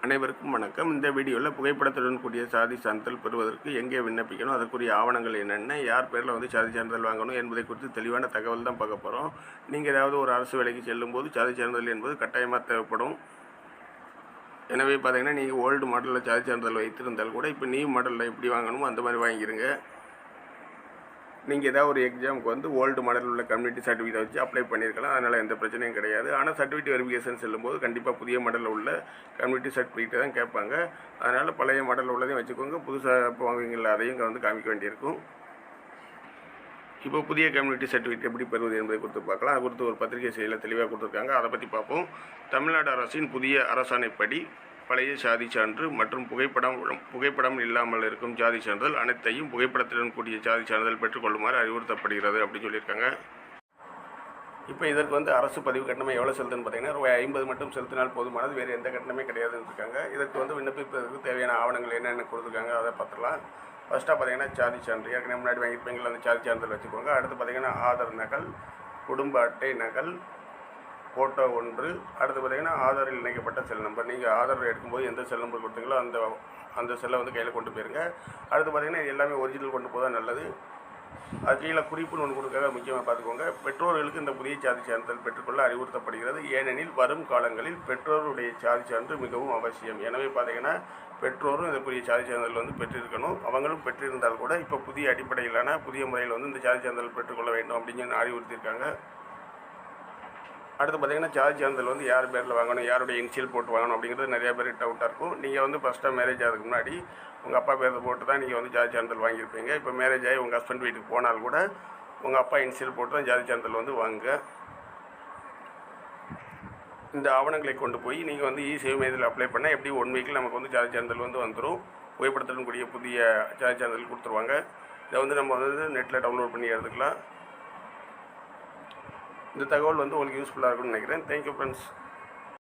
அனைவருக்கும் வணக்கம். இந்த வீடியோவில் புகைப்படத்துடன் கூடிய சாதி சான்றிதழ் பெறுவதற்கு எங்கே விண்ணப்பிக்கணும், அதற்குரிய ஆவணங்கள் என்னென்ன, யார் பேரில் சாதி சான்றிதழ் வாங்கணும் என்பதை குறித்து தெளிவான தகவல் தான் பார்க்க போகிறோம். நீங்கள் ஏதாவது ஒரு அரசு வேலைக்கு செல்லும்போது சாதி சான்றிதழ் என்பது கட்டாயமாக தேவைப்படும். எனவே பார்த்தீங்கன்னா நீங்கள் ஓல்டு மாடலில் சாதி சான்றிதழ் வைத்திருந்தால் கூட இப்போ நியூ மாடலில் எப்படி வாங்கணுமோ அந்த மாதிரி வாங்கிடுங்க. நீங்கள் ஏதாவது ஒரு எக்ஸாமுக்கு ஓல்டு மாடலில் உள்ள கம்யூனிட்டி சர்டிஃபிகேட் வச்சு அப்ளை பண்ணியிருக்கலாம். அதனால் எந்த பிரச்சனையும் கிடையாது. ஆனால் சர்டிஃபிகேட் வெரிஃபிகேஷன் செல்லும்போது கண்டிப்பாக புதிய மாடலில் உள்ள கம்யூனிட்டி சர்டிஃபிகேட்டை தான் கேட்பாங்க. அதனால் பழைய மாடலில் உள்ளதையும் வச்சுக்கோங்க. புதுசாக இப்போ வாங்குவீங்களா அதையும் காமிக்க வேண்டியிருக்கும். இப்போ புதிய கம்யூனிட்டி சர்டிஃபிகேட் எப்படி பெறுவது என்பதை குறித்து பார்க்கலாம். அது குறித்து ஒரு பத்திரிகை செய்தியில் தெளிவாக கொடுத்துருக்காங்க. அதை பற்றி பார்ப்போம். தமிழ்நாடு அரசின் புதிய அரசாணைப்படி பழைய சாதி சான்று மற்றும் புகைப்படம் இல்லாமல் இருக்கும் சாதி சான்றிதழ் அனைத்தையும் புகைப்படத்துடன் கூடிய சாதி சான்றிதழ் பெற்றுக்கொள்ளுமாறு அறிவுறுத்தப்படுகிறது அப்படின்னு சொல்லியிருக்காங்க. இப்போ இதற்கு அரசு பதிவு கட்டணம் எவ்வளோ செலுத்துன்னு பார்த்தீங்கன்னா ₹50 மட்டும் செலுத்தினால் போதுமானது, வேறு எந்த கட்டணமே கிடையாதுன்னு இருக்காங்க. இதற்கு விண்ணப்பிப்பதற்கு தேவையான ஆவணங்கள் என்னென்ன கொடுத்துருக்காங்க அதை பார்த்துக்கலாம். ஃபஸ்ட்டாக பார்த்தீங்கன்னா சாதி சான்று ஏற்கனவே முன்னாடி வாங்கியிருப்பீங்களா, அந்த சாதி சான்றிதழ் வச்சுக்கோங்க. அடுத்து பார்த்தீங்கன்னா ஆதார் நகல், குடும்ப அட்டை நகல், ஃபோட்டோ 1. அடுத்து பார்த்தீங்கன்னா ஆதாரில் இணைக்கப்பட்ட செல் நம்பர். நீங்கள் ஆதார் எடுக்கும்போது எந்த செல் நம்பர் கொடுத்தீங்களோ அந்த செல்லை கையில் கொண்டு போயிருங்க. அடுத்து பார்த்தீங்கன்னா எல்லாமே ஒரிஜினல் கொண்டு போதான் நல்லது. அது கீழே குறிப்புன்னு ஒன்று கொடுக்காக முக்கியமாக பார்த்துக்கோங்க. பெற்றோர்களுக்கு இந்த புதிய சாதி சான்றிதழ் பெற்றுக்கொள்ள அறிவுறுத்தப்படுகிறது. ஏனெனில் வரும் காலங்களில் பெற்றோருடைய சாதி சான்று மிகவும் அவசியம். எனவே பார்த்தீங்கன்னா பெற்றோரும் இந்த புதிய சாதி சான்றிதழ் பெற்றிருக்கணும். அவங்களும் பெற்றிருந்தால் கூட இப்போ புதிய அடிப்படையிலான புதிய முறையில் இந்த சாதி சான்றிதழ் பெற்றுக்கொள்ள வேண்டும் அப்படின்னு அறிவுறுத்தியிருக்காங்க. அடுத்து பார்த்தீங்கன்னா சாதி சான்றிதழ் யார் பேரில் வாங்கணும், யாருடைய இனிஷியல் போட்டு வாங்கணும் அப்படிங்கிறது நிறைய பேர் டவுட்டாக இருக்கும். நீங்கள் ஃபஸ்ட்டாக மேரேஜ் ஆகிறதுக்கு முன்னாடி உங்கள் அப்பா பேரில் போட்டு தான் நீங்கள் சாதி சான்றிதழ் வாங்கியிருப்பீங்க. இப்போ மேரேஜ் ஆகி உங்கள் ஹஸ்பண்ட் வீட்டுக்கு போனால் கூட உங்கள் அப்பா இனிஷியல் போட்டு தான் சாதி சான்றிதழ் வாங்குங்க. இந்த ஆவணங்களை கொண்டு போய் நீங்கள் இ-சேவை மையத்தில் அப்ளை பண்ணால் எப்படி 1 வீக்கில் நமக்கு சாதி சான்றிதழ் வந்துடும். புகைப்படத்துடன் கூடிய புதிய சாதி சான்றிதழ் கொடுத்துருவாங்க. இதை நம்ம நெட்டில் டவுன்லோட் பண்ணி எடுத்துக்கலாம். இந்த தகவல் உங்களுக்கு யூஸ்ஃபுல்லாக இருக்கும்னு நினைக்கிறேன். Thank you friends.